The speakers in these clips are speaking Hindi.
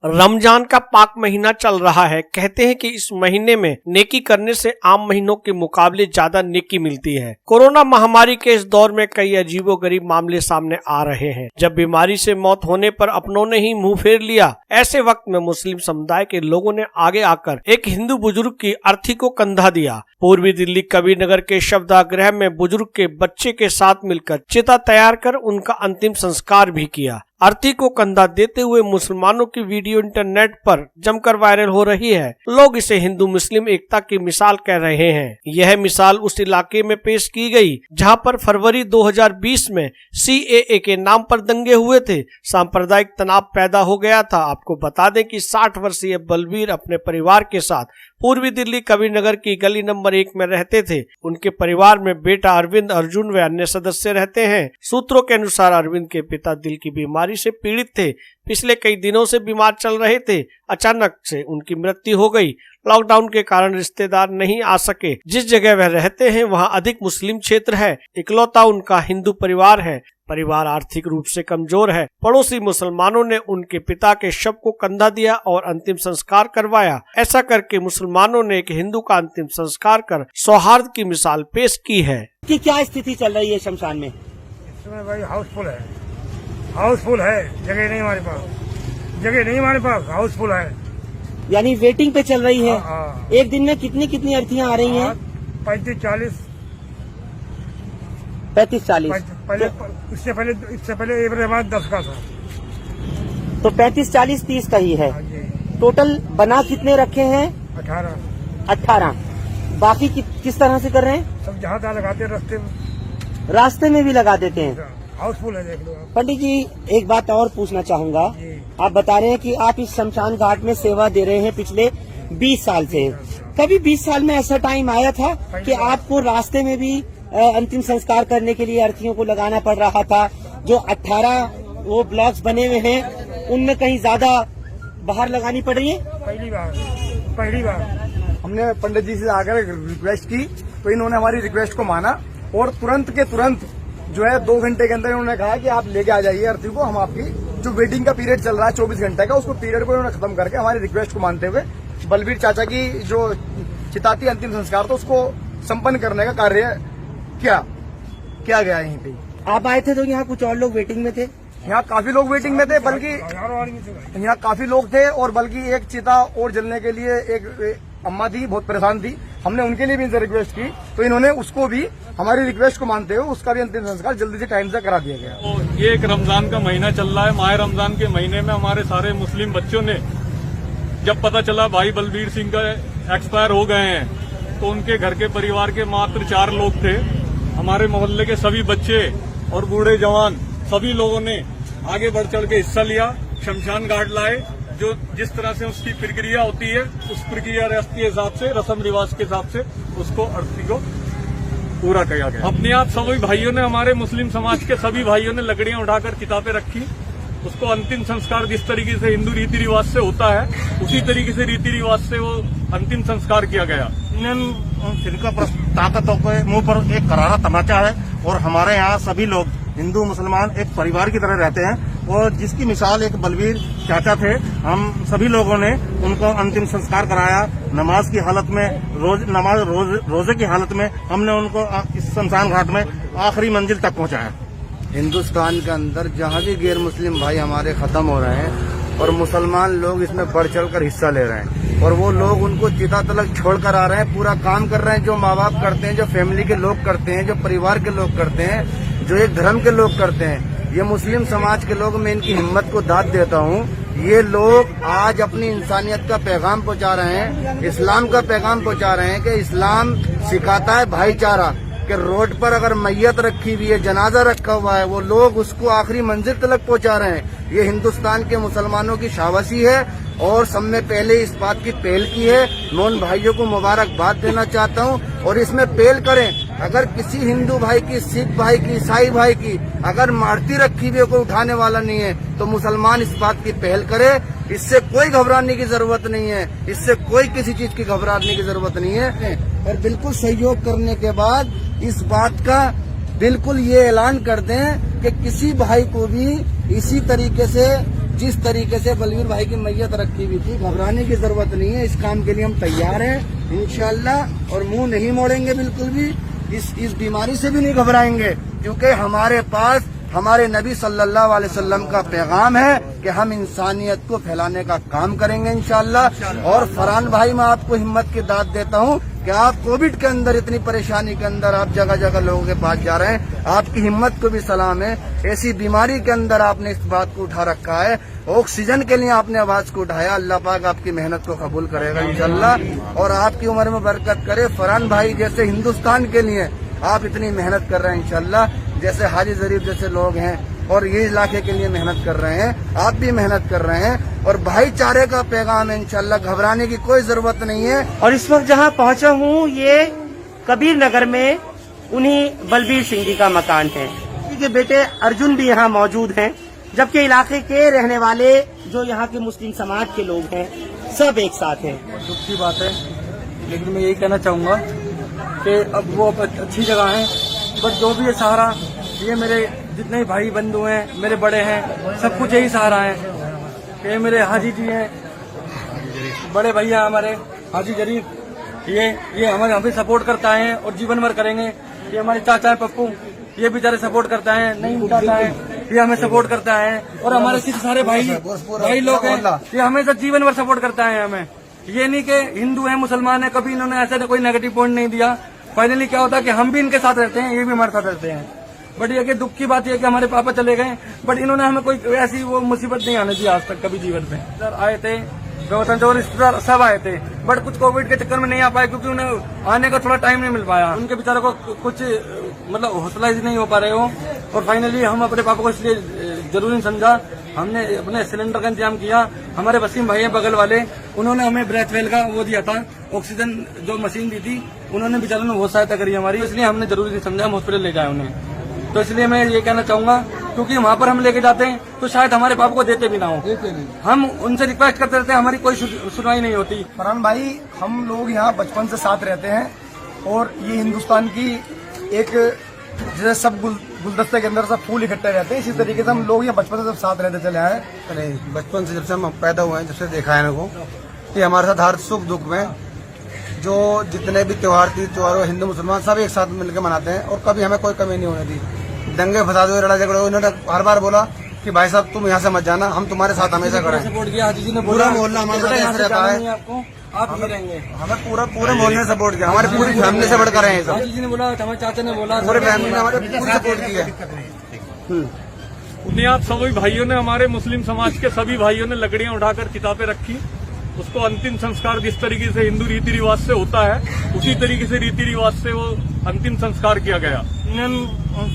रमजान का पाक महीना चल रहा है। कहते हैं कि इस महीने में नेकी करने से आम महीनों के मुकाबले ज्यादा नेकी मिलती है। कोरोना महामारी के इस दौर में कई अजीबोगरीब मामले सामने आ रहे हैं। जब बीमारी से मौत होने पर अपनों ने ही मुंह फेर लिया, ऐसे वक्त में मुस्लिम समुदाय के लोगों ने आगे आकर एक हिंदू बुजुर्ग की अर्थी को कंधा दिया। पूर्वी दिल्ली कबीर नगर के शवदाह में बुजुर्ग के बच्चे के साथ मिलकर चिता तैयार कर उनका अंतिम संस्कार भी किया। अर्थी को कंधा देते हुए मुसलमानों की वीडियो इंटरनेट पर जमकर वायरल हो रही है। लोग इसे हिंदू मुस्लिम एकता की मिसाल कह रहे हैं। यह मिसाल उस इलाके में पेश की गई जहां पर फरवरी 2020 में CAA के नाम पर दंगे हुए थे। सांप्रदायिक तनाव पैदा हो गया था। आपको बता दें कि 60 वर्षीय बलबीर अपने परिवार के साथ पूर्वी दिल्ली कबीर नगर की गली नंबर 1 में रहते थे। उनके परिवार में बेटा अरविंद, अर्जुन व अन्य सदस्य रहते हैं। सूत्रों के अनुसार अरविंद के पिता दिल की बीमारी से पीड़ित थे। पिछले कई दिनों से बीमार चल रहे थे। अचानक से उनकी मृत्यु हो गई। लॉकडाउन के कारण रिश्तेदार नहीं आ सके। जिस जगह वह रहते हैं वहां अधिक मुस्लिम क्षेत्र है। इकलौता उनका हिंदू परिवार है। परिवार आर्थिक रूप से कमजोर है। पड़ोसी मुसलमानों ने उनके पिता के शव को कंधा दिया और अंतिम संस्कार करवाया। ऐसा करके मुसलमानों ने एक हिंदू का अंतिम संस्कार कर सौहार्द की मिसाल पेश की है। कि क्या स्थिति चल रही है शमशान में? इसमें भाई हाउसफुल है, जगह नहीं हमारे पास, हाउसफुल है। यानी वेटिंग पे चल रही है। हाँ। एक दिन में कितनी अर्थियां आ रही हैं? 35-40। इससे पहले एवरेज हमारा 10 का था। तो 35-40-30 का ही है। हाँ जी। टोटल बना कितने रखे हैं? 18। बाकी किस तरह से कर रहे हैं? सब जहाँ तहाँ लगाते हैं, रास्ते में भी लगा देते हैं। हाउसफुल है, देख लो आप। पंडित जी, एक बात और पूछना चाहूंगा। जी। आप बता रहे हैं कि आप इस शमशान घाट में सेवा दे रहे हैं पिछले 20 साल से। कभी 20 साल में ऐसा टाइम आया था कि आपको रास्ते में भी अंतिम संस्कार करने के लिए अर्थीयों को लगाना पड़ रहा था? जो 18 वो ब्लॉक्स बने हुए हैं उनमें कहीं ज्यादा बाहर लगानी पड़ रही है? पहली बार हमने पंडित जी से आकर रिक्वेस्ट की तो इन्होंने हमारी रिक्वेस्ट को माना और तुरंत के तुरंत जो है 2 घंटे के अंदर इन्होंने कहा कि आप लेके आ जाइए अर्थी को। हम आपकी जो वेटिंग का पीरियड चल रहा है 24 घंटे का, उसको पीरियड को इन्होंने खत्म करके हमारी रिक्वेस्ट को मानते हुए बलबीर चाचा की जो चिताती अंतिम संस्कार था उसको संपन्न करने का कार्य किया गया। यहीं पे आप आए थे तो यहाँ कुछ और लोग वेटिंग में थे? यहाँ काफी लोग वेटिंग में थे, बल्कि यहाँ काफी लोग थे और बल्कि एक चिता और जलने के लिए एक अम्मा थी, बहुत परेशान थी। हमने उनके लिए भी इनसे रिक्वेस्ट की तो इन्होंने उसको भी हमारी रिक्वेस्ट को मानते हुए उसका भी अंतिम संस्कार जल्दी से टाइम से करा दिया गया। तो ये एक रमजान का महीना चल रहा है। माह रमजान के महीने में हमारे सारे मुस्लिम बच्चों ने जब पता चला भाई बलबीर सिंह का एक्सपायर हो गए हैं तो उनके घर के परिवार के मात्र 4 लोग थे। हमारे मोहल्ले के सभी बच्चे और बूढ़े जवान सभी लोगों ने आगे बढ़ चढ़ के हिस्सा लिया। शमशान घाट लाए। जो जिस तरह से उसकी प्रक्रिया होती है उस प्रक्रिया के हिसाब से, रस्म रिवाज के हिसाब से उसको अर्थी को पूरा किया गया। अपने आप सभी भाइयों ने, हमारे मुस्लिम समाज के सभी भाइयों ने लकड़ियां उठाकर चिता पे रखी। उसको अंतिम संस्कार जिस तरीके से हिंदू रीति रिवाज से होता है उसी तरीके से रीति रिवाज से वो अंतिम संस्कार किया गया। फिरका ताकतों के मुंह पर एक करारा तमाचा है और हमारे यहाँ सभी लोग हिंदू मुसलमान एक परिवार की तरह रहते हैं और जिसकी मिसाल एक बलबीर चाचा थे। हम सभी लोगों ने उनको अंतिम संस्कार कराया। नमाज की हालत में, रोजे की हालत में हमने उनको इस शमशान घाट में आखिरी मंजिल तक पहुंचाया। हिंदुस्तान के अंदर जहाँ भी गैर मुस्लिम भाई हमारे खत्म हो रहे हैं और मुसलमान लोग इसमें बढ़ चढ़कर हिस्सा ले रहे हैं और वो लोग उनको चिता तलक छोड़ कर आ रहे हैं, पूरा काम कर रहे हैं जो माँ बाप करते हैं, जो फैमिली के लोग करते हैं, जो परिवार के लोग करते हैं, जो एक धर्म के लोग करते हैं। ये मुस्लिम समाज के लोग, मैं इनकी हिम्मत को दाद देता हूँ। ये लोग आज अपनी इंसानियत का पैगाम पहुँचा रहे हैं, इस्लाम का पैगाम पहुँचा रहे हैं कि इस्लाम सिखाता है भाईचारा। कि रोड पर अगर मैयत रखी हुई है, जनाजा रखा हुआ है, वो लोग उसको आखिरी मंजिल तक पहुंचा रहे हैं। ये हिंदुस्तान के मुसलमानों की शाबाशी है और सब में पहले इस बात की पहल की है। मैं उन भाइयों को मुबारकबाद देना चाहता हूं और इसमें पहल करें। अगर किसी हिंदू भाई की, सिख भाई की, ईसाई भाई की अगर मारती रखी हुई कोई उठाने वाला नहीं है तो मुसलमान इस बात की पहल करे। इससे कोई घबराने की जरूरत नहीं है, इससे कोई किसी चीज की घबराने की जरूरत नहीं है। और बिल्कुल सहयोग करने के बाद इस बात का बिल्कुल ये ऐलान कर दें कि किसी भाई को भी इसी तरीके से जिस तरीके से बलवीर भाई की मैयत रखी हुई थी, घबराने की जरूरत नहीं है। इस काम के लिए हम तैयार हैं इंशाल्लाह, और मुंह नहीं मोड़ेंगे बिल्कुल भी। इस बीमारी से भी नहीं घबराएंगे, क्योंकि हमारे पास हमारे नबी सल्लल्लाहु अलैहि वसल्लम का पैगाम है कि हम इंसानियत को फैलाने का काम करेंगे इंशाल्लाह। और फरहान भाई, मैं आपको हिम्मत की दाद देता हूँ कि आप कोविड के अंदर, इतनी परेशानी के अंदर आप जगह जगह लोगों के पास जा रहे हैं, आपकी हिम्मत को भी सलाम है। ऐसी बीमारी के अंदर आपने इस बात को उठा रखा है, ऑक्सीजन के लिए आपने आवाज को उठाया। अल्लाह पाक आपकी मेहनत को कबूल करेगा इंशाल्लाह, और आपकी उम्र में बरकत करे। फरहान भाई जैसे हिंदुस्तान के लिए आप इतनी मेहनत कर रहे हैं इंशाल्लाह, जैसे हाजी जरीफ जैसे लोग हैं और ये इलाके के लिए मेहनत कर रहे हैं, आप भी मेहनत कर रहे हैं, और भाईचारे का पैगाम है इंशाल्लाह, घबराने की कोई जरूरत नहीं है। और इस वक्त जहाँ पहुँचा हूँ, ये कबीर नगर में उन्हीं बलबीर सिंह जी का मकान है। उनके बेटे अर्जुन भी यहाँ मौजूद हैं, जबकि इलाके के रहने वाले जो यहाँ के मुस्लिम समाज के लोग हैं, सब एक साथ हैं। दुख की बात है, लेकिन मैं यही कहना चाहूँगा कि अब वो अच्छी जगह है, बट जो भी है सहारा, ये मेरे जितने भी भाई बंधु हैं, मेरे बड़े हैं, सब कुछ यही सहारा है। ये मेरे हाजी जी हैं, बड़े भैया हमारे हाजी जरीफ, ये हमारे हमें सपोर्ट करता है और जीवन भर करेंगे। ये हमारे चाचा है पप्पू, ये बेचारे सपोर्ट करता है, नहीं चाचा है, ये हमें सपोर्ट करता है, और हमारे सारे भाई लोग हैं, ये हमेशा जीवन भर सपोर्ट करता है हमें। ये नहीं कि हिंदू है मुसलमान है, कभी इन्होंने ऐसा कोई नेगेटिव पॉइंट नहीं दिया। फाइनली क्या होता है कि हम भी इनके साथ रहते हैं, ये भी हमारे साथ रहते हैं। बट ये कि दुख की बात यह कि हमारे पापा चले गए, बट इन्होंने हमें कोई ऐसी वो मुसीबत नहीं आने दी आज तक कभी जीवन में। सर आए थे, गौतम रिश्तेदार सब आए थे, बट कुछ कोविड के चक्कर में नहीं आ पाए, क्योंकि उन्हें आने का थोड़ा टाइम नहीं मिल पाया। उनके बेचारों को कुछ मतलब हौसला नहीं हो पा रहे हो, और फाइनली हम अपने पापा को इसलिए जरूरी समझा, हमने अपने सिलेंडर का इंतजाम किया। हमारे वसीम भाई हैं बगल वाले, उन्होंने हमें ब्रेथ वेल का वो दिया था, ऑक्सीजन जो मशीन दी थी, उन्होंने बेचारों ने बहुत सहायता करी हमारी, इसलिए हमने जरूरी समझा हम हॉस्पिटल ले जाए उन्हें। तो इसलिए मैं ये कहना चाहूंगा, क्योंकि वहाँ पर हम लेके जाते हैं तो शायद हमारे पापा को देते भी ना हो, हम उनसे रिक्वेस्ट करते रहते हैं, हमारी कोई सुनवाई नहीं होती। फरहान भाई, हम लोग यहाँ बचपन से साथ रहते हैं, और ये हिंदुस्तान की एक जैसे सब गुलदस्ते के अंदर सब फूल इकट्ठे रहते हैं, इसी तरीके से हम लोग यहाँ बचपन से सब साथ रहते चले आए। नहीं, बचपन से जब से हम पैदा हुए हैं, जब से देखा है इनको कि हमारे साथ हर सुख दुख में जो जितने भी त्योहार हिंदू मुसलमान सब एक साथ मिलकर मनाते हैं, और कभी हमें कोई कमी नहीं होने दी। दंगे फसाद हुए, लड़ाई झगड़े हुए, उन्होंने हर बार बोला कि भाई साहब तुम यहाँ से मत जाना, हम तुम्हारे साथ हमेशा खड़े हैं। सपोर्ट किया, हाजी जी ने पूरा मोहल्ला हमारे साथ ऐसे रहता है, आपको आप ही रहेंगे। हमें पूरे मोहल्ले ने सपोर्ट किया, हमारी पूरी फैमिली से बढ़कर हैं सब। हाजी जी ने बोला, हमारे चाचा ने बोला, पूरे फैमिली ने हमारे पूरी सपोर्ट किया। बुनियाद सभी भाइयों ने, हमारे मुस्लिम समाज के सभी भाइयों ने लकड़ियां उठाकर चिता पे रखी। उसको अंतिम संस्कार जिस तरीके से हिंदू रीति रिवाज से होता है, उसी तरीके से रीति रिवाज से वो अंतिम संस्कार किया गया। इन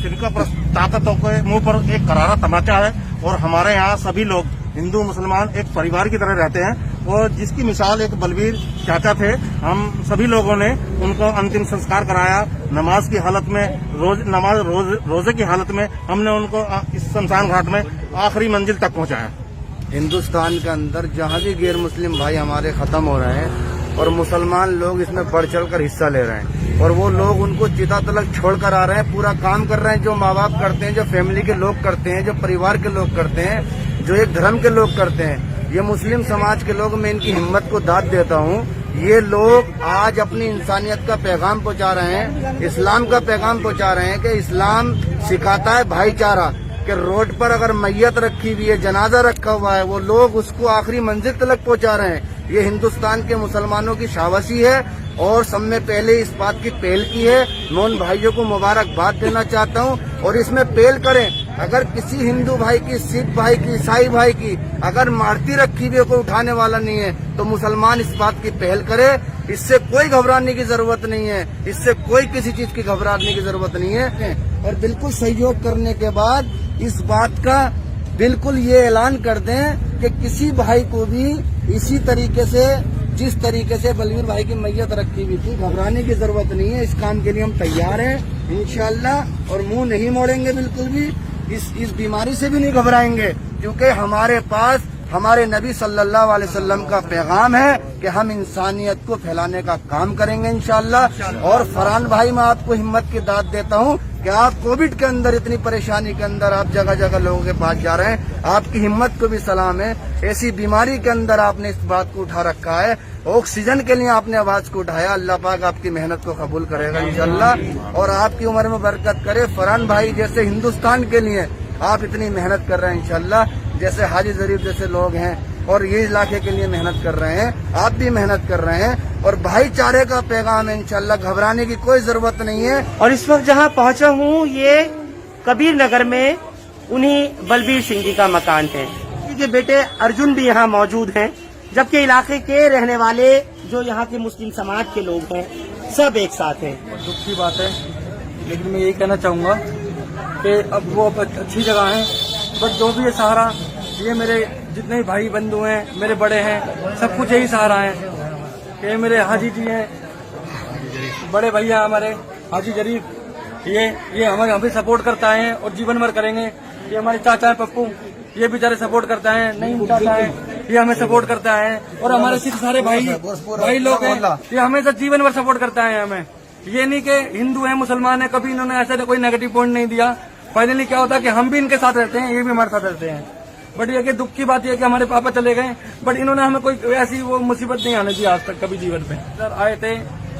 फिरका ताकतों के मुंह पर एक करारा तमाचा है, और हमारे यहाँ सभी लोग हिंदू मुसलमान एक परिवार की तरह रहते हैं, और जिसकी मिसाल एक बलबीर चाचा थे। हम सभी लोगों ने उनको अंतिम संस्कार कराया, नमाज की हालत में, रोजे की हालत में हमने उनको इस शमशान घाट में आखिरी मंजिल तक पहुँचाया। हिंदुस्तान के अंदर जहाँ भी गैर मुस्लिम भाई हमारे खत्म हो रहे हैं, और मुसलमान लोग इसमें बढ़ चढ़ कर हिस्सा ले रहे हैं, और वो लोग उनको चिता तलक छोड़ कर आ रहे हैं, पूरा काम कर रहे हैं जो माँ बाप करते हैं, जो फैमिली के लोग करते हैं, जो परिवार के लोग करते हैं, जो एक धर्म के लोग करते हैं। ये मुस्लिम समाज के लोग, मैं इनकी हिम्मत को दाद देता हूँ। ये लोग आज अपनी इंसानियत का पैगाम पहुँचा रहे हैं, इस्लाम का पैगाम पहुँचा रहे हैं कि इस्लाम सिखाता है भाईचारा, कि रोड पर अगर मैयत रखी हुई है, जनाजा रखा हुआ है, वो लोग उसको आखिरी मंजिल तक पहुंचा रहे हैं। ये हिंदुस्तान के मुसलमानों की शाबाशी है, और सब में पहले इस बात की पहल की है। मैं उन भाइयों को मुबारकबाद देना चाहता हूं, और इसमें पहल करें। अगर किसी हिंदू भाई की, सिख भाई की, ईसाई भाई की अगर मारती रखी हुई कोई उठाने वाला नहीं है, तो मुसलमान इस बात की पहल करे। इससे कोई घबराने की जरूरत नहीं है, इससे कोई किसी चीज की घबराने की जरूरत नहीं है। और बिल्कुल सहयोग करने के बाद इस बात का बिल्कुल ये ऐलान कर दें कि किसी भाई को भी इसी तरीके से, जिस तरीके से बलवीर भाई की मैयत रखी हुई थी, घबराने की जरूरत नहीं है। इस काम के लिए हम तैयार हैं इंशाल्लाह, और मुंह नहीं मोड़ेंगे बिल्कुल भी। इस बीमारी से भी नहीं घबराएंगे, क्योंकि हमारे पास हमारे नबी सल्लल्लाहु अलैहि वसल्लम का पैगाम है कि हम इंसानियत को फैलाने का काम करेंगे इंशाल्लाह। और फरहान भाई, मैं आपको हिम्मत की दाद देता हूँ कि आप कोविड के अंदर इतनी परेशानी के अंदर आप जगह जगह लोगों के पास जा रहे हैं। आपकी हिम्मत को भी सलाम है। ऐसी बीमारी के अंदर आपने इस बात को उठा रखा है। ऑक्सीजन के लिए आपने आवाज को उठाया। अल्लाह पाक आपकी मेहनत को कबूल करेगा इंशाल्लाह और आपकी उम्र में बरकत करे। फरहान भाई जैसे हिंदुस्तान के लिए आप इतनी मेहनत कर रहे हैं इंशाल्लाह, जैसे हाजी जरीफ जैसे लोग हैं और ये इलाके के लिए मेहनत कर रहे हैं, आप भी मेहनत कर रहे हैं और भाईचारे का पैगाम है इंशाल्लाह। घबराने की कोई जरूरत नहीं है। और इस वक्त जहाँ पहुँचा हूँ ये कबीर नगर में उन्हीं बलबीर सिंह जी का मकान है। इनके बेटे अर्जुन भी यहाँ मौजूद हैं, जबकि इलाके के रहने वाले जो यहाँ के मुस्लिम समाज के लोग हैं सब एक साथ हैं। दुख की बात है, लेकिन मैं यही कहना चाहूँगा कि अब वो अच्छी जगह है, बट जो भी ये सहारा, ये मेरे जितने भी भाई बंधु हैं, मेरे बड़े हैं, सब कुछ यही सहारा है कि मेरे हाजी जी हैं, बड़े भैया हमारे हाजी जरीफ, ये हमें सपोर्ट करता है और जीवन भर करेंगे। ये हमारे चाचा है पप्पू, ये बेचारे सपोर्ट करता है। नहीं चाचा है, ये हमें सपोर्ट करता है और हमारे सिख सारे भाई लोग हैं, ये हमेशा जीवन भर सपोर्ट करता है हमें। ये नहीं कि हिंदू है मुसलमान है, कभी इन्होंने ऐसा कोई नेगेटिव पॉइंट नहीं दिया। फाइनली क्या होता है कि हम भी इनके साथ रहते हैं, ये भी हमारे साथ रहते हैं। बट ये कि दुख की बात यह कि हमारे पापा चले गए, बट इन्होंने हमें कोई ऐसी वो मुसीबत नहीं आने दी आज तक कभी जीवन में। सर आए थे,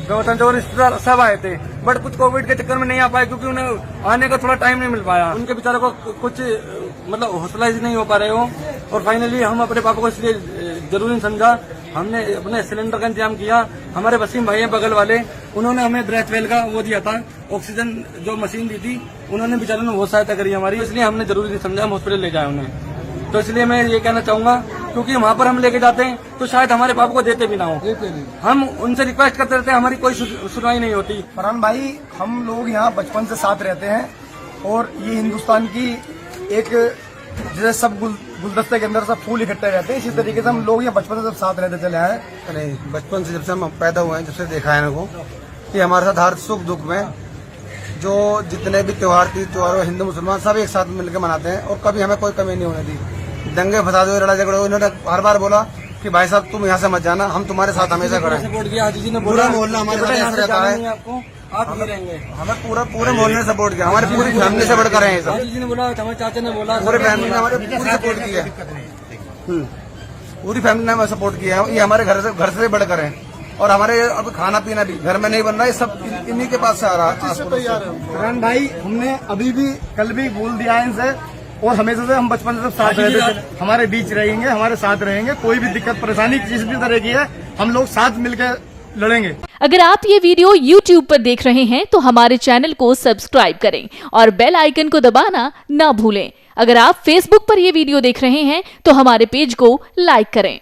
गौतम जो रिश्तेदार सब आए थे, बट कुछ कोविड के चक्कर में नहीं आ पाए क्योंकि उन्हें आने का थोड़ा टाइम नहीं मिल पाया। उनके बेचारों को कुछ मतलब हौसला नहीं हो पा रहे हो और फाइनली हम अपने पापा को इसलिए जरूरी समझा, हमने अपने सिलेंडर का इंतजाम किया। हमारे वसीम भाई हैं बगल वाले, उन्होंने हमें ब्रेथ वेल का वो दिया था, ऑक्सीजन जो मशीन दी थी, उन्होंने बेचारों ने बहुत सहायता करी हमारी, इसलिए हमने जरूरी नहीं समझा हम हॉस्पिटल ले जाए उन्हें। तो इसलिए मैं ये कहना चाहूंगा क्योंकि वहाँ पर हम लेके जाते हैं तो शायद हमारे पापा को देते भी ना हो, हम उनसे रिक्वेस्ट करते रहते हैं, हमारी कोई सुनवाई नहीं होती। फरहान भाई, हम लोग यहाँ बचपन से साथ रहते हैं और ये हिंदुस्तान की एक जैसे सब गुलदस्ते के अंदर सब फूल इकट्ठे रहते हैं, इसी तरीके से हम लोग यहाँ बचपन से सब साथ रहते चले आए। नहीं, बचपन से जब से हम पैदा हुए हैं, जब से देखा है इनको कि हमारे साथ हर सुख दुख में जो जितने भी त्योहार हिंदू मुसलमान सब एक साथ मिलकर मनाते हैं और कभी हमें कोई कमी नहीं होने दी। दंगे फसाद हुए, लड़ाई झगड़े हुए, इन्होंने हर बार बोला कि भाई साहब तुम यहाँ से मत जाना, हम तुम्हारे साथ हमेशा खड़े हैं। सपोर्ट किया, हाजी जी ने पूरा मोहल्ला हमारे साथ ऐसा रहता है, आपको आप नहीं रहेंगे। हमें पूरे मोहल्ले ने सपोर्ट किया, हमारी पूरी फैमिली से बढ़कर हैं सब। हाजी जी ने बोला, हमारे चाचा ने बोला, पूरे फैमिली ने हमारे पूरी सपोर्ट किया, पूरी फैमिली ने हमें सपोर्ट किया है। ये हमारे घर से बढ़कर हैं और हमारे अब खाना पीना भी घर में नहीं बन रहा है, सब इन्हीं के पास से आ रहा है। फरहान भाई, हमने अभी भी कल भी बोल दिया है इनसे और हमेशा से हम बचपन से सब साथ रहते थे, हमारे बीच रहेंगे, हमारे साथ रहेंगे। कोई भी दिक्कत परेशानी जिस भी तरह की है हम लोग साथ मिलकर लड़ेंगे। अगर आप ये वीडियो YouTube पर देख रहे हैं तो हमारे चैनल को सब्सक्राइब करें और बेल आइकन को दबाना ना भूलें। अगर आप Facebook पर ये वीडियो देख रहे हैं तो हमारे पेज को लाइक करें।